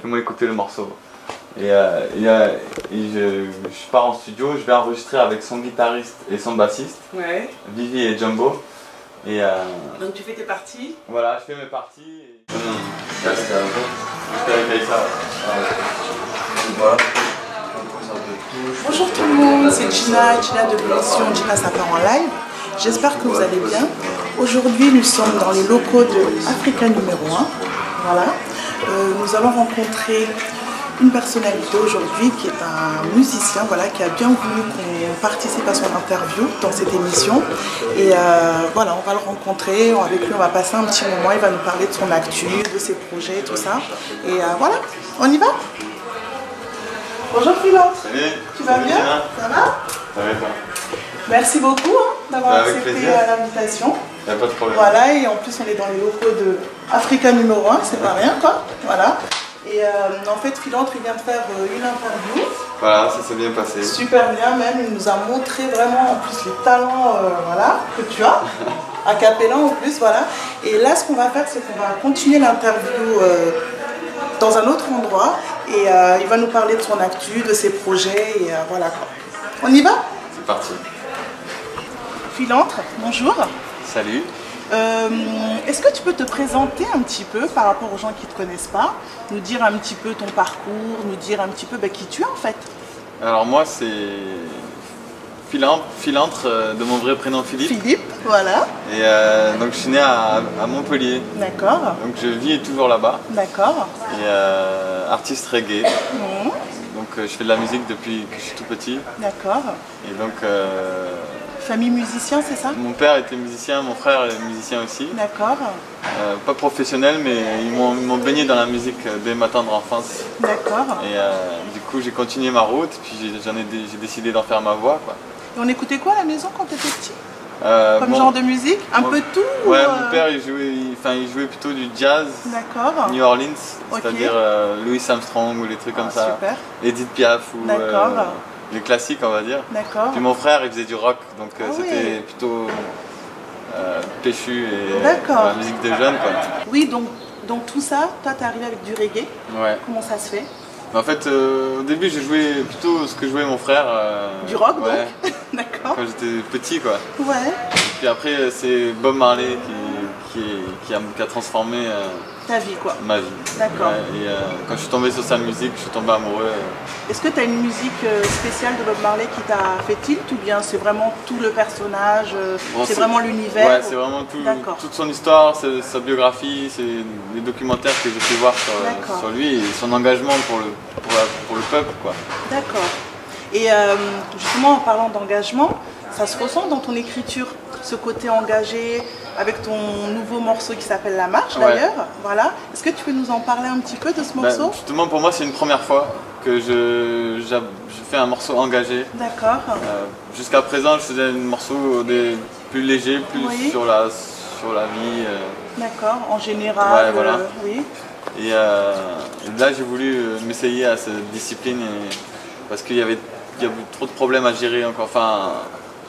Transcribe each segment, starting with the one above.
fais-moi écouter le morceau. Et je pars en studio, je vais enregistrer avec son guitariste et son bassiste, Ouais. Vivi et Jumbo. Et donc tu fais tes parties. Voilà, je fais mes parties. Et... Voilà. Bonjour tout le monde, c'est Gina de l'émission Gina ça part en live. J'espère que vous allez bien. Aujourd'hui nous sommes dans les locaux de Africa numéro 1. Voilà. Nous allons rencontrer une personnalité aujourd'hui qui est un musicien, voilà, qui a bien voulu qu'on participe à son interview dans cette émission. Et voilà, on va le rencontrer, avec lui on va passer un petit moment, il va nous parler de son actu, de ses projets, tout ça. Et voilà, on y va? Bonjour Philante. Salut. Tu vas bien? Ça va? Ça va toi? Merci beaucoup d'avoir accepté l'invitation. Il n'y a pas de problème. Voilà, et en plus on est dans les locaux de Africa numéro 1, c'est pas rien quoi. Voilà. Et en fait, Philante vient de faire une interview. Voilà, ça s'est bien passé. Super bien même, il nous a montré vraiment en plus les talents voilà, que tu as, a cappella en plus, voilà. Et là, ce qu'on va faire, c'est qu'on va continuer l'interview dans un autre endroit. Et il va nous parler de son actu, de ses projets, et voilà quoi. On y va? C'est parti. Philante, bonjour. Salut. Est-ce que tu peux te présenter un petit peu par rapport aux gens qui ne te connaissent pas, nous dire un petit peu ton parcours, nous dire un petit peu qui tu es en fait? Alors moi c'est Philantre de mon vrai prénom Philippe. Philippe, voilà. Et donc je suis né à Montpellier. D'accord. Donc je vis toujours là-bas. D'accord. Et artiste reggae. Mmh. Donc je fais de la musique depuis que je suis tout petit. D'accord. Et donc famille musicien, c'est ça? Mon père était musicien, mon frère est musicien aussi. D'accord. Pas professionnel, mais ils m'ont baigné dans la musique dès ma tendre enfance. D'accord. Et du coup, j'ai continué ma route, puis j'ai décidé d'en faire ma voix, quoi. Et on écoutait quoi à la maison quand tu étais petit? Comme bon, genre de musique? Un peu de tout? Ouais, mon père il jouait plutôt du jazz. D'accord. New Orleans, Okay. c'est-à-dire Louis Armstrong ou les trucs comme ça. Super. Edith Piaf ou les classiques, on va dire. D'accord. Puis mon frère il faisait du rock, donc c'était oui. plutôt péchu et la musique de jeunes, quoi. Oui, donc tout ça, toi t'es arrivé avec du reggae. Ouais. Comment ça se fait? En fait, au début, je jouais plutôt ce que jouait mon frère. Du rock, ouais. donc. D'accord. Quand j'étais petit, quoi. Ouais. Puis après, c'est Bob Marley qui a transformé ta vie, quoi. Ma vie. D'accord. Ouais, et quand je suis tombé sur sa musique, je suis tombé amoureux. Est-ce que tu as une musique spéciale de Bob Marley qui t'a fait tilt, ou bien c'est vraiment tout le personnage, bon, c'est vraiment l'univers? Ouais, c'est vraiment toute son histoire, sa biographie, c'est les documentaires que j'ai pu voir sur lui et son engagement pour le peuple, quoi. D'accord. Et justement, en parlant d'engagement, ça se ressent dans ton écriture, ce côté engagé, avec ton nouveau morceau qui s'appelle La Marche, d'ailleurs. Voilà. Est-ce que tu peux nous en parler un petit peu de ce morceau? Justement, pour moi, c'est une première fois que je fais un morceau engagé. D'accord. Jusqu'à présent, je faisais un morceau plus léger, plus sur la vie. D'accord, en général. Ouais, voilà. Oui. Et là, j'ai voulu m'essayer à cette discipline parce qu'il y a trop de problèmes à gérer encore. Enfin,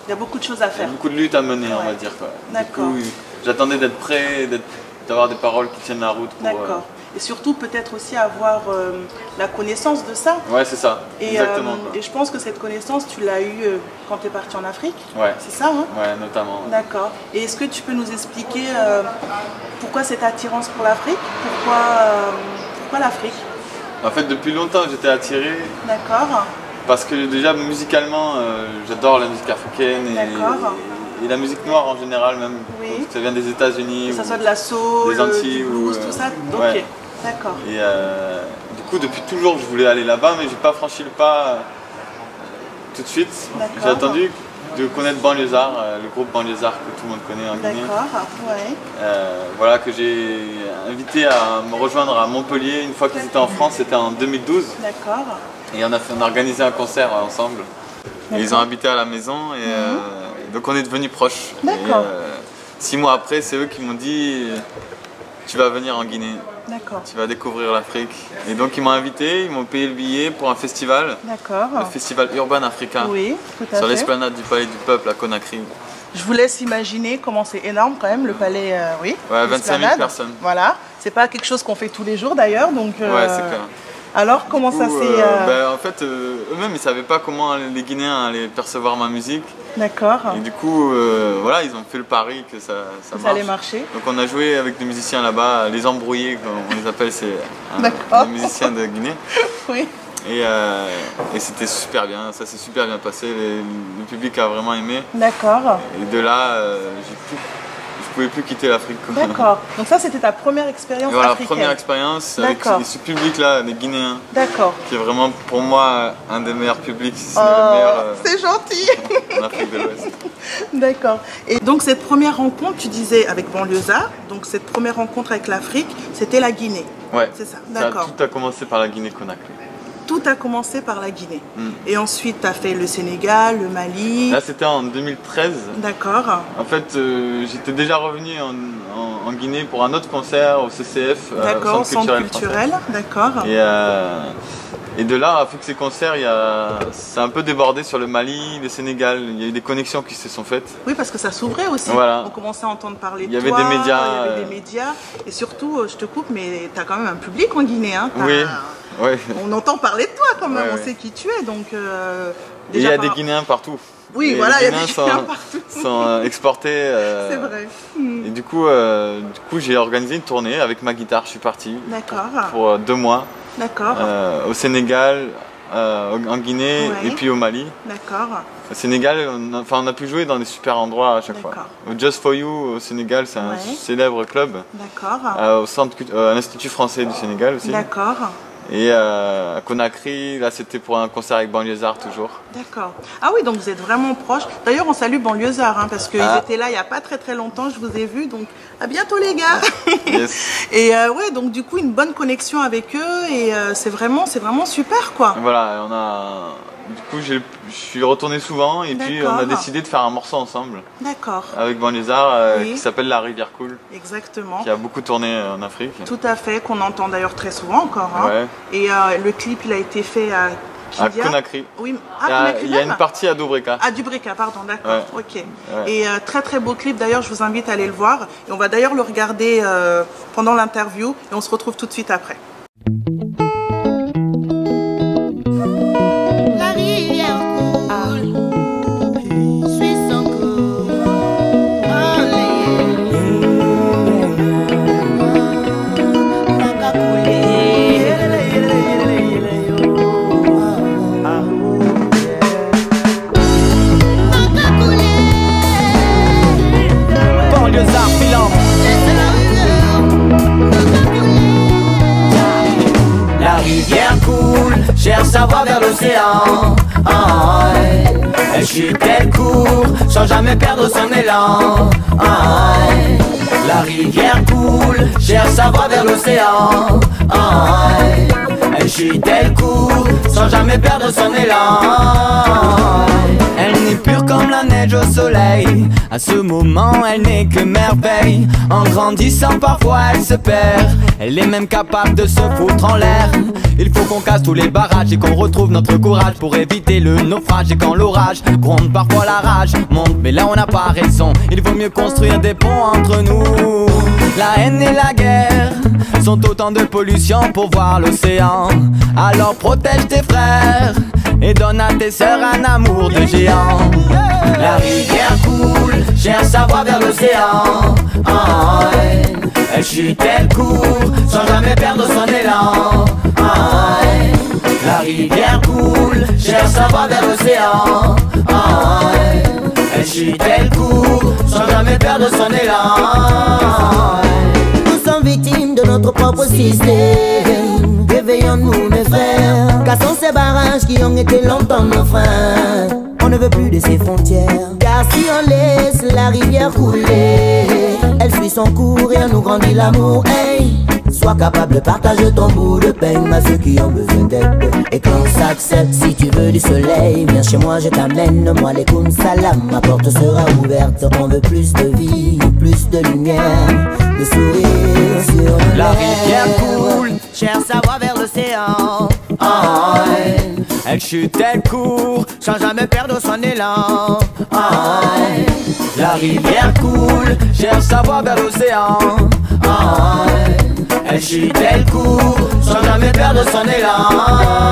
il y a beaucoup de choses à faire. Il y a beaucoup de luttes à mener, on va dire. D'accord. Du coup, j'attendais d'être prêt, d'avoir des paroles qui tiennent la route. D'accord. Et surtout peut-être aussi avoir la connaissance de ça. Ouais, c'est ça. Exactement. Et je pense que cette connaissance, tu l'as eue quand tu es parti en Afrique. Ouais. C'est ça, hein? Ouais, notamment. Ouais. D'accord. Et est-ce que tu peux nous expliquer pourquoi cette attirance pour l'Afrique? Pourquoi l'Afrique? En fait, depuis longtemps, j'étais attiré. D'accord. Parce que déjà, musicalement, j'adore la musique africaine et la musique noire en général même. Oui. Ça vient des États-Unis. Que ça soit de la soul, des Antilles, du blues, tout ça. Ouais. Ok, d'accord. Et du coup, depuis toujours, je voulais aller là-bas, mais j'ai pas franchi le pas tout de suite. J'ai attendu de connaître Banlieusard, le groupe Banlieusard que tout le monde connaît en Guinée. D'accord, ouais. Voilà, que j'ai invité à me rejoindre à Montpellier une fois qu'ils étaient en France, c'était en 2012. D'accord. Et on a organisé un concert ensemble. Et ils ont habité à la maison et donc on est devenus proches. D'accord. 6 mois après, c'est eux qui m'ont dit tu vas venir en Guinée. D'accord. Tu vas découvrir l'Afrique. Et donc ils m'ont invité, ils m'ont payé le billet pour un festival. D'accord. Le festival Urban Africa. Oui, tout à fait. Sur l'esplanade du Palais du Peuple à Conakry. Je vous laisse imaginer comment c'est énorme quand même, le palais, oui. Ouais, 25 000 personnes. Voilà. C'est pas quelque chose qu'on fait tous les jours d'ailleurs, donc... Ouais, c'est clair. Alors, comment ça s'est... En fait, eux-mêmes, ils ne savaient pas comment les Guinéens allaient percevoir ma musique. D'accord. Et du coup, voilà, ils ont fait le pari que ça allait marcher. Donc on a joué avec des musiciens là-bas, les embrouillés, comme on les appelle, c'est les musiciens de Guinée. Oui. Et c'était super bien, ça s'est super bien passé, le public a vraiment aimé. D'accord. Et de là, je pouvais plus quitter l'Afrique. D'accord. Donc ça, c'était ta première expérience africaine. Voilà, première expérience avec ce public-là, les Guinéens. D'accord. Qui est vraiment, pour moi, un des meilleurs publics, si ce n'est le meilleur. C'est gentil. En Afrique de l'Ouest. D'accord. Et donc cette première rencontre, tu disais avec Banlieusards, donc cette première rencontre avec l'Afrique, c'était la Guinée. Ouais. C'est ça. D'accord. Tout a commencé par la Guinée-Conakry. Tout a commencé par la Guinée. Et ensuite, tu as fait le Sénégal, le Mali. Là, c'était en 2013. D'accord. En fait, j'étais déjà revenu en Guinée pour un autre concert au CCF, au Centre culturel. D'accord. Et de là, après ces concerts, ça a un peu débordé sur le Mali, le Sénégal. Il y a eu des connexions qui se sont faites. Oui, parce que ça s'ouvrait aussi. Voilà. On commençait à entendre parler de toi. Il y avait des médias. Il y avait des médias. Et surtout, je te coupe, mais tu as quand même un public en Guinée. Hein. Oui. Ouais. On entend parler de toi quand même, on sait qui tu es. Donc, il y a des Guinéens partout. Oui, voilà, il y a des Guinéens partout. Sont exportés. C'est vrai. Et du coup j'ai organisé une tournée avec ma guitare. Je suis parti pour 2 mois. D'accord. Au Sénégal, en Guinée et puis au Mali. D'accord. Au Sénégal, on a pu jouer dans des super endroits à chaque fois. Au Just For You au Sénégal, c'est un célèbre club. D'accord. À l'Institut français du Sénégal aussi. D'accord. Et à Conakry, là c'était pour un concert avec Banlieusards toujours. D'accord. Ah oui, donc vous êtes vraiment proches. D'ailleurs, on salue Banlieusards parce qu'ils étaient là il n'y a pas très longtemps, je vous ai vu. Donc à bientôt les gars. Yes. Et ouais, donc du coup, une bonne connexion avec eux et c'est vraiment super quoi. Voilà, du coup, je suis retourné souvent et puis on a décidé de faire un morceau ensemble. D'accord. Avec Banlieusards qui s'appelle La Rivière Cool. Exactement. Qui a beaucoup tourné en Afrique. Tout à fait, qu'on entend d'ailleurs très souvent encore. Hein. Ouais. Et le clip, il a été fait à Kidia. À Conakry. Oui. Il y a une partie à Dubreka. À Dubreka, pardon, d'accord. Ouais. Ok. Ouais. Et très beau clip, d'ailleurs, je vous invite à aller le voir. Et on va d'ailleurs le regarder pendant l'interview et on se retrouve tout de suite après. Cherche sa voie vers l'océan. Elle chute, elle court, sans jamais perdre son élan. La rivière coule, cherche sa voie vers l'océan. Elle chute, elle court, sans jamais perdre son élan. Elle n'est pure comme la neige au soleil. À ce moment, elle n'est que merveille. En grandissant, parfois elle se perd. Elle est même capable de se foutre en l'air. Il faut qu'on casse tous les barrages et qu'on retrouve notre courage pour éviter le naufrage. Et quand l'orage gronde, parfois la rage monte. Mais là on n'a pas raison, il vaut mieux construire des ponts entre nous. La haine et la guerre sont autant de pollution pour voir l'océan. Alors protège tes frères et donne à tes sœurs un amour de géant. La rivière coule, cherche sa voie vers l'océan. Elle chute, elle court, sans jamais perdre son élan. La rivière coule, cherche sa voie vers l'océan. Elle chute, elle court, sans jamais perdre son élan. Nous sommes victimes de notre propre système. Réveillons-nous mes frères, cassons ces barrages qui ont été longtemps nos freins. On ne veut plus de ces frontières, car si on laisse la rivière couler, elle suit son cours et en nous grandit l'amour. Hey, sois capable de partager ton bout de pain à ceux qui ont besoin d'aide. Et qu'on s'accepte, si tu veux du soleil, viens chez moi, je t'amène. Moi les koum salam, ma porte sera ouverte. On veut plus de vie, plus de lumière, de sourire sur la rivière coule, cherche sa voie vers l'océan. Elle chute, elle court, sans jamais perdre son élan. La rivière coule, cherche sa voie vers l'océan. Elle Elle chute, elle court, sans jamais perdre son élan.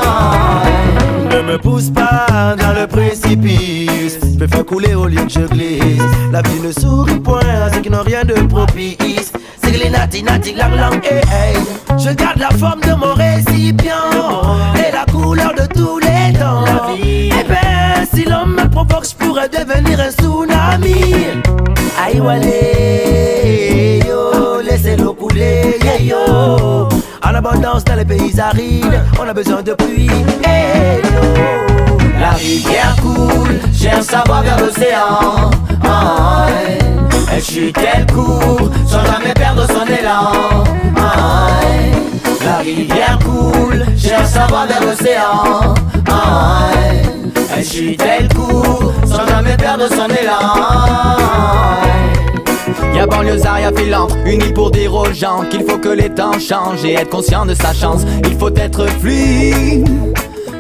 Ne me pousse pas dans le précipice, je me fais couler au lieu que je glisse. La vie ne sourit point à ceux qui n'ont rien de propice. C'est les nati nati lang lang, hey, hey. Je garde la forme de mon récipient et la couleur de tous les temps. Eh ben, si l'homme me provoque, je pourrais devenir un tsunami. Aïe walé, yo, laissez-le couler, yeah, yo. En abondance dans les pays arides, on a besoin de pluie, hey, yo. La rivière coule, cherche à boire vers l'océan. Elle chute, elle court, sans jamais perdre son élan. La rivière coule, cherche à boire vers l'océan. Elle chute, elle court, sans jamais perdre son élan. Y'a banlieusard, y'a Philantre, unis pour dire aux gens qu'il faut que les temps changent et être conscient de sa chance. Il faut être fluide,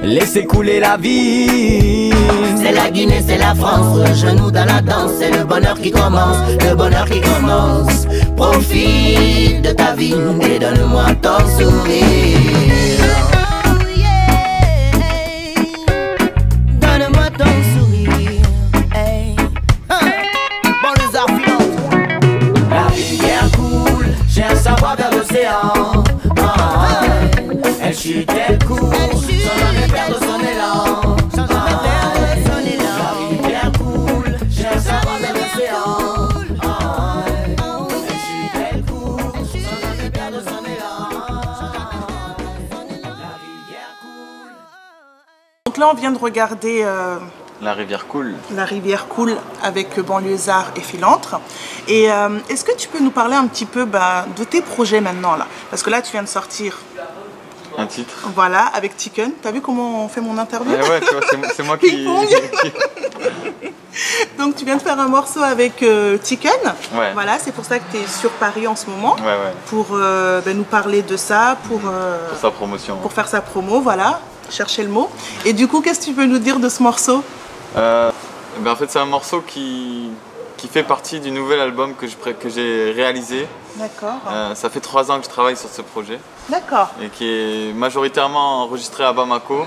laisser couler la vie. C'est la Guinée, c'est la France, genou dans la danse. C'est le bonheur qui commence, le bonheur qui commence. Profite de ta vie et donne-moi ton sourire. Donne-moi ton sourire. Hey. Banlieusard, Philantre. La rivière coule, cherche à boire vers l'océan. Elle chute, elle court, sans jamais perdre son élan. La rivière coule, cherche à boire vers l'océan. Elle chute, elle court, sans jamais perdre son élan. La rivière coule. Donc là on vient de regarder La rivière coule. La rivière coule avec Banlieusard et Philantre. Et est-ce que tu peux nous parler un petit peu de tes projets maintenant là? Parce que là tu viens de sortir un titre. Voilà, avec Tiken. T'as vu comment on fait mon interview? Ouais, tu vois, c'est moi qui... Donc tu viens de faire un morceau avec Tiken. Ouais. Voilà, c'est pour ça que tu es sur Paris en ce moment. Ouais. Pour nous parler de ça, pour sa promotion. Pour faire sa promo, voilà. Chercher le mot. Et du coup, qu'est-ce que tu peux nous dire de ce morceau? En fait, c'est un morceau qui fait partie du nouvel album que j'ai réalisé. D'accord. Ça fait 3 ans que je travaille sur ce projet. D'accord. Et qui est majoritairement enregistré à Bamako,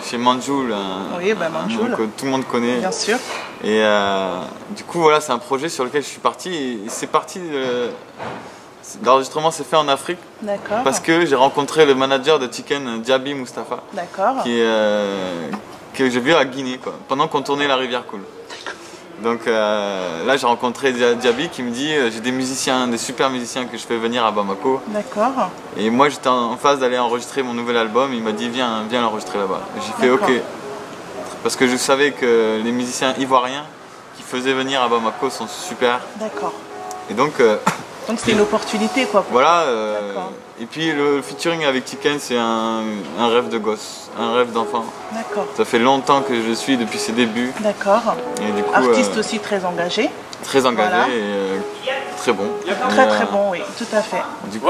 chez Manjoul, Manjoul, que tout le monde connaît. Bien sûr. Et du coup, voilà, c'est un projet sur lequel je suis parti. Et c'est parti l'enregistrement s'est fait en Afrique. D'accord. Parce que j'ai rencontré le manager de Tiken, Diaby Mustafa. D'accord. Que j'ai vu à Guinée, pendant qu'on tournait La Rivière Coule. Donc là, j'ai rencontré Diaby qui me dit j'ai des musiciens, des super musiciens que je fais venir à Bamako. D'accord. Et moi, j'étais en phase d'aller enregistrer mon nouvel album. Il m'a dit viens l'enregistrer là-bas. J'ai fait ok. Parce que je savais que les musiciens ivoiriens qui faisaient venir à Bamako sont super. D'accord. Et donc c'était une opportunité quoi. Voilà. Et puis le featuring avec Tiken, c'est un rêve de gosse, un rêve d'enfant. D'accord. Ça fait longtemps que je suis depuis ses débuts. D'accord. Et du coup, artiste aussi très engagé. Très engagé et très bon. Très bon, oui, tout à fait. Du coup,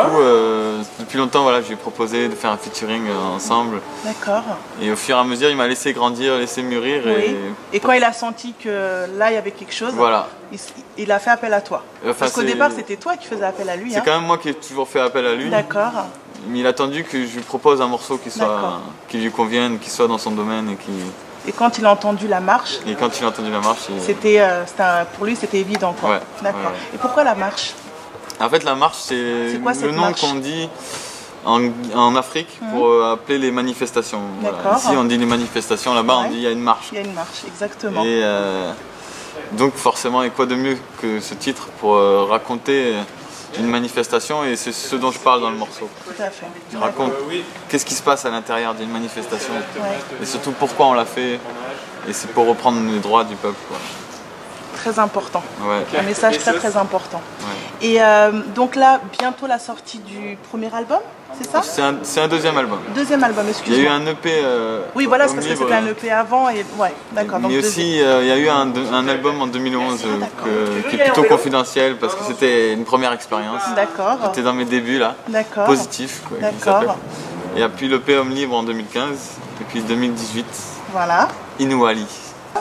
depuis longtemps, voilà, je lui ai proposé de faire un featuring ensemble. D'accord. Et au fur et à mesure, il m'a laissé grandir, laissé mûrir. Oui. Et quand il a senti que là, il y avait quelque chose, voilà. Il a fait appel à toi. Parce qu'au départ, c'était toi qui faisais appel à lui. C'est quand même moi qui ai toujours fait appel à lui. D'accord. Mais il a attendu que je lui propose un morceau qui lui convienne, qui soit dans son domaine et qui... Et quand il a entendu La Marche, pour lui c'était évident quoi. Ouais, d'accord. Ouais. Et pourquoi La Marche? En fait La Marche c'est le nom qu'on dit en Afrique pour appeler les manifestations. Voilà. Ici on dit les manifestations, là-bas on dit il y a une marche. Il y a une marche, exactement. Et donc forcément, et quoi de mieux que ce titre pour raconter une manifestation, et c'est ce dont je parle dans le morceau. Tout à fait. Je raconte qu'est-ce qui se passe à l'intérieur d'une manifestation, et surtout pourquoi on l'a fait, et c'est pour reprendre les droits du peuple. Quoi. Très important, un message très important. Ouais. Et donc là, bientôt la sortie du premier album, c'est ça? C'est un deuxième album. Deuxième album, excuse-moi. Il y a eu un EP. Oui, voilà, parce que c'était un EP avant, et ouais, d'accord. Mais aussi, il y a eu un album en 2011 qui est plutôt confidentiel parce que c'était une première expérience. D'accord. J'étais dans mes débuts là. D'accord. Positif, quoi. D'accord. Et puis l'EP Homme Libre en 2015, et puis 2018. Voilà. Inouali.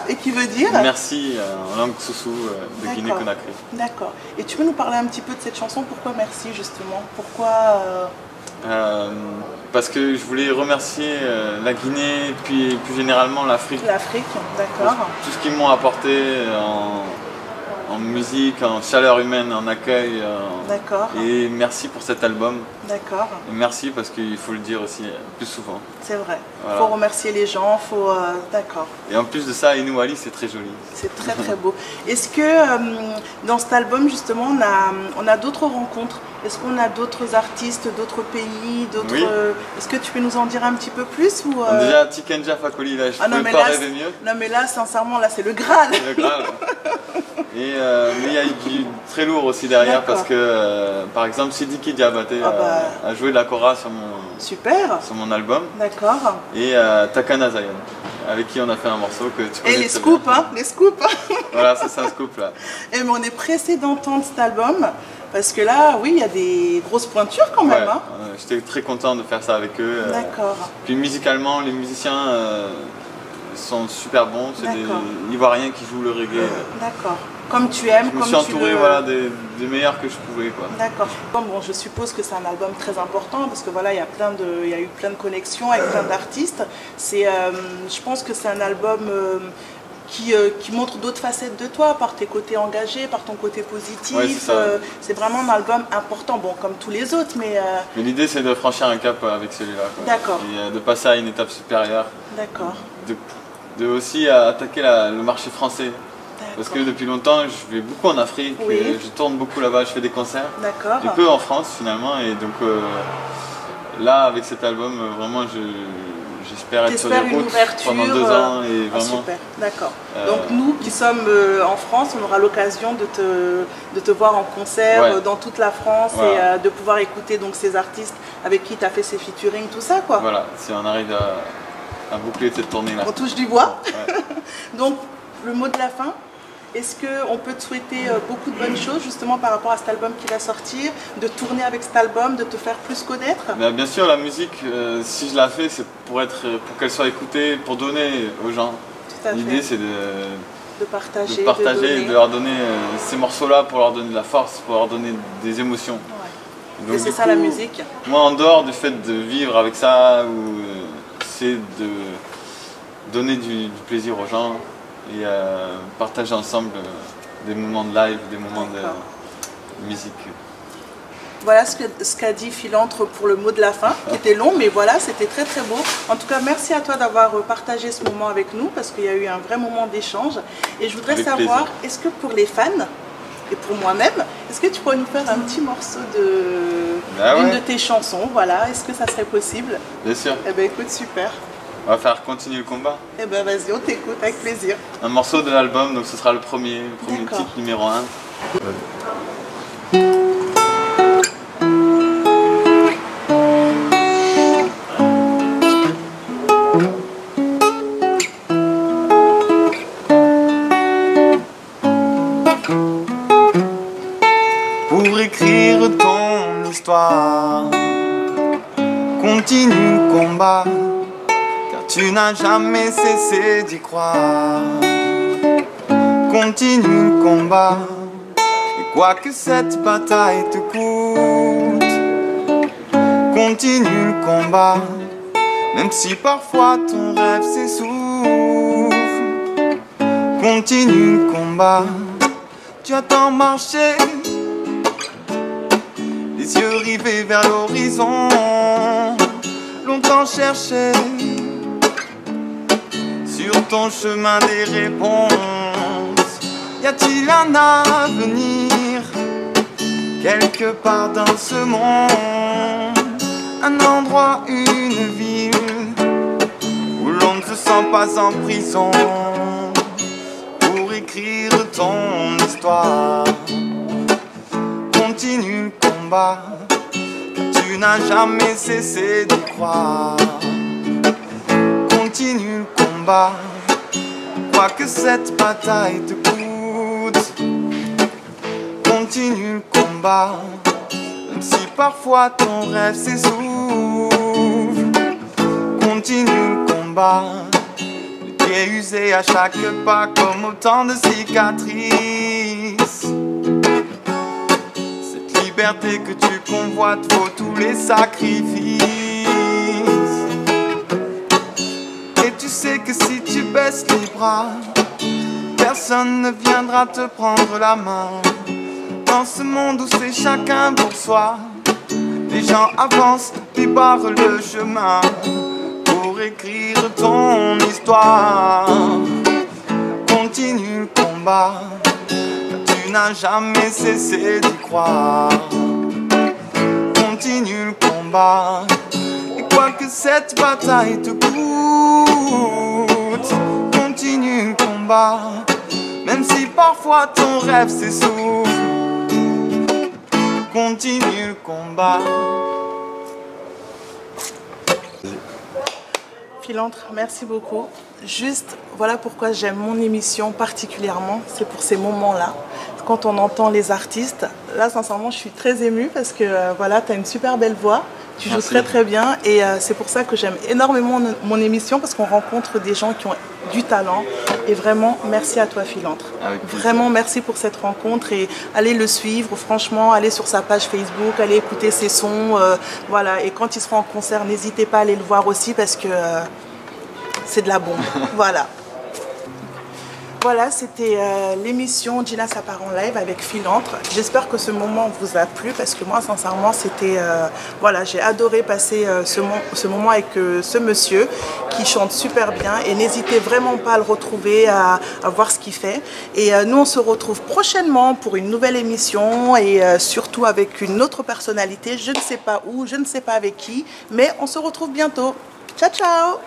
Et qui veut dire merci en langue soussou de Guinée-Conakry. D'accord. Et tu peux nous parler un petit peu de cette chanson? Pourquoi merci justement? Pourquoi parce que je voulais remercier la Guinée, puis plus généralement l'Afrique. L'Afrique, d'accord. Tout ce qu'ils m'ont apporté en musique, en chaleur humaine, en accueil. D'accord. Et merci pour cet album. D'accord. Et merci parce qu'il faut le dire aussi plus souvent. C'est vrai. Il voilà. faut remercier les gens, faut... D'accord. Et en plus de ça, Inouali, c'est très joli. C'est très très beau. Est-ce que dans cet album, justement, on a d'autres rencontres? Est-ce qu'on a d'autres artistes, d'autres pays, d'autres... Oui. Est-ce que tu peux nous en dire un petit peu plus ou, Déjà, Tikenja Fakoli, là, je ne peux pas rêver mieux. Non mais là, sincèrement, là, c'est le Graal. C'est le Graal. Et mais il y a du très lourd aussi derrière parce que, par exemple, Sidiki Diabaté a joué de la kora sur mon album. D'accord. Et Takana Zayon, avec qui on a fait un morceau que tu connais. Et les scoops, hein, les scoops. Voilà, c'est un scoop là. Et mais on est pressé d'entendre cet album parce que là, oui, il y a des grosses pointures quand même. Hein. J'étais très content de faire ça avec eux. D'accord. Puis musicalement, les musiciens sont super bons. C'est des Ivoiriens qui jouent le reggae. D'accord. Comme tu aimes, je me suis entouré voilà, des meilleurs que je pouvais. D'accord. Bon, je suppose que c'est un album très important parce que voilà, il y a eu plein de connexions avec plein d'artistes. Je pense que c'est un album qui montre d'autres facettes de toi, par tes côtés engagés, par ton côté positif. Ouais, c'est vraiment un album important, bon, comme tous les autres. Mais l'idée, c'est de franchir un cap avec celui-là. D'accord. Et de passer à une étape supérieure. D'accord. De aussi attaquer le marché français. Parce que depuis longtemps, je vais beaucoup en Afrique, je tourne beaucoup là-bas, je fais des concerts. D'accord. Et peu en France finalement. Et donc là, avec cet album, vraiment, j'espère être sur les routes pendant 2 ans. Et vraiment... super, d'accord. Donc nous qui sommes en France, on aura l'occasion de te voir en concert dans toute la France et de pouvoir écouter donc, ces artistes avec qui tu as fait ces featuring, tout ça quoi. Voilà, si on arrive à boucler cette tournée-là. On touche du bois. Donc le mot de la fin. Est-ce qu'on peut te souhaiter beaucoup de bonnes choses justement par rapport à cet album qui va sortir, de tourner avec cet album, de te faire plus connaître? Bien sûr, la musique, si je la fais, c'est pour qu'elle soit écoutée, pour donner aux gens. L'idée, c'est de partager et de leur donner ces morceaux-là pour leur donner de la force, pour leur donner des émotions. Donc, et c'est ça la musique? Moi, en dehors du fait de vivre avec ça, c'est de donner du plaisir aux gens. Et partager ensemble des moments de live, des moments de musique. Voilà ce qu'a dit Philantre pour le mot de la fin, qui était long, mais voilà, c'était très très beau. En tout cas, merci à toi d'avoir partagé ce moment avec nous, parce qu'il y a eu un vrai moment d'échange. Et je voudrais savoir, est-ce que pour les fans, et pour moi-même, est-ce que tu pourrais nous faire un petit morceau d'une de tes chansons, voilà, est-ce que ça serait possible? Bien sûr. Eh bien écoute, super. On va faire Continue le combat. Eh ben vas-y, on t'écoute avec plaisir. Un morceau de l'album, donc ce sera le premier titre numéro 1. Pour écrire ton histoire, continue le combat. Tu n'as jamais cessé d'y croire. Continue le combat. Et quoi que cette bataille te coûte, continue le combat. Même si parfois ton rêve s'essouffle, continue le combat. Tu as tant marché, les yeux rivés vers l'horizon, longtemps cherché sur ton chemin des réponses. Y a-t-il un avenir quelque part dans ce monde, un endroit, une ville où l'on ne se sent pas en prison pour écrire ton histoire? Continue le combat, car tu n'as jamais cessé d'y croire. Continue le combat, quoi que cette bataille te coûte. Continue le combat, même si parfois ton rêve s'essouffle. Continue le combat, mais et usé à chaque pas comme autant de cicatrices. Cette liberté que tu convoites vaut tous les sacrifices. Et tu sais que si tu baisses les bras, personne ne viendra te prendre la main. Dans ce monde où c'est chacun pour soi, les gens avancent et barrent le chemin pour écrire ton histoire. Continue le combat, tu n'as jamais cessé d'y croire. Continue le combat, et quoi que cette bataille te coûte, continue le combat, même si parfois ton rêve s'essouffle. Continue le combat. Philantre, merci beaucoup. Juste, voilà pourquoi j'aime mon émission particulièrement, c'est pour ces moments-là. Quand on entend les artistes, là sincèrement je suis très émue parce que voilà, tu as une super belle voix, tu joues très très bien et c'est pour ça que j'aime énormément mon émission parce qu'on rencontre des gens qui ont du talent et vraiment merci à toi Philantre. Vraiment merci pour cette rencontre et allez le suivre, franchement, allez sur sa page Facebook, allez écouter ses sons, voilà, et quand il sera en concert, n'hésitez pas à aller le voir aussi parce que c'est de la bombe, voilà. Voilà, c'était l'émission Gina ça part en live avec Philantre. J'espère que ce moment vous a plu parce que moi, sincèrement, c'était... voilà, j'ai adoré passer ce moment avec ce monsieur qui chante super bien et n'hésitez vraiment pas à le retrouver, à voir ce qu'il fait. Et nous, on se retrouve prochainement pour une nouvelle émission et surtout avec une autre personnalité. Je ne sais pas où, je ne sais pas avec qui, mais on se retrouve bientôt. Ciao, ciao!